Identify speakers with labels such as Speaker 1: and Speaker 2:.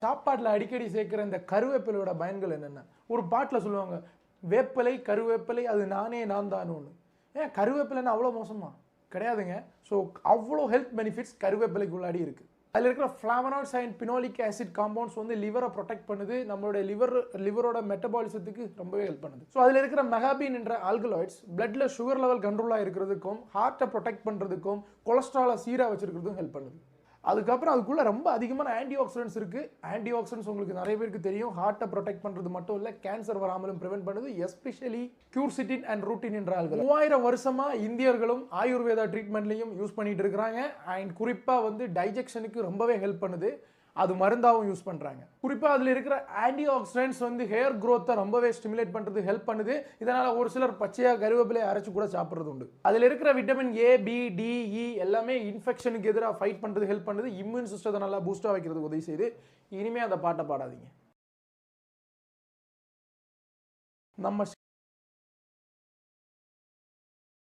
Speaker 1: சாப்பாட்டில் அடிக்கடி சேர்க்குற இந்த கருவேப்பிலையோட பயன்கள் என்னென்ன? ஒரு பாட்டில் சொல்லுவாங்க, வேப்பிலை கருவேப்பிலை அது நானே நான் தான் ஒன்று. ஏன் கருவேப்பிலைன்னா அவ்வளோ மோசமா? கிடையாதுங்க. ஸோ அவ்வளோ ஹெல்த் பெனிஃபிட்ஸ் கருவேப்பிலைக்குள்ளாடி இருக்குது. அதில் இருக்கிற flavonoids and phenolic acid compounds வந்து லிவரை ப்ரொடெக்ட் பண்ணுது, நம்மளுடைய லிவரோட மெட்டபாலிசத்துக்கு ரொம்பவே ஹெல்ப் பண்ணுது. ஸோ அதில் இருக்கிற மெகாபின் என்ற ஆல்கலாய்ட்ஸ் பிளட்ல சுகர் லெவல் கண்ட்ரோலாக இருக்கிறதுக்கும், ஹார்ட்டை ப்ரொடெக்ட் பண்ணுறதுக்கும், கொலஸ்ட்ராலை சீராக வச்சிருக்கிறதுக்கும் ஹெல்ப் பண்ணுது. அதுக்கப்புறம் அதுக்குள்ளே ரொம்ப அதிகமான ஆன்டி ஆக்சிடென்ட்ஸ் இருக்குது. ஆன்டி ஆக்சிடென்ட்ஸ் உங்களுக்கு நிறைய பேருக்கு தெரியும், ஹார்ட்டை ப்ரொடெக்ட் பண்ணுறது மட்டும் இல்லை, கேன்சர் வராமலும் ப்ரிவென்ட் பண்ணுது. எஸ்பெஷலி கியூர்சிட்டின் அண்ட் ரூட்டின் என்ற ஆல்கல் 3000 வருஷமாக இந்தியர்களும் ஆயுர்வேதா ட்ரீட்மெண்ட்லையும் யூஸ் பண்ணிட்டு இருக்கிறாங்க. அண்ட் குறிப்பாக வந்து டைஜெக்ஷனுக்கு ரொம்பவே ஹெல்ப் பண்ணுது. அது மருந்தாகவும் யூஸ் பண்ணுறாங்க. குறிப்பாக அதில் இருக்கிற ஆன்டி ஆக்சிடென்ட்ஸ் வந்து ஹேர் க்ரோத்தை ரொம்பவே ஸ்டிமுலேட் பண்ணுறது ஹெல்ப் பண்ணுது. இதனால் ஒரு சிலர் பச்சையாக கருவேப்பிலையை அரைச்சி கூட சாப்பிட்றது உண்டு. அதில் இருக்கிற விட்டமின் ஏ, பி, டி, இ எல்லாமே இன்ஃபெக்ஷனுக்கு எதிராக ஃபைட் பண்ணுறது ஹெல்ப் பண்ணுது. இம்யூன் சிஸ்டத்தை நல்லா பூஸ்டாக வைக்கிறதுக்கு உதவி செய்யுது. இனிமேல் அந்த பாட்டை பாடாதீங்க. நம்ம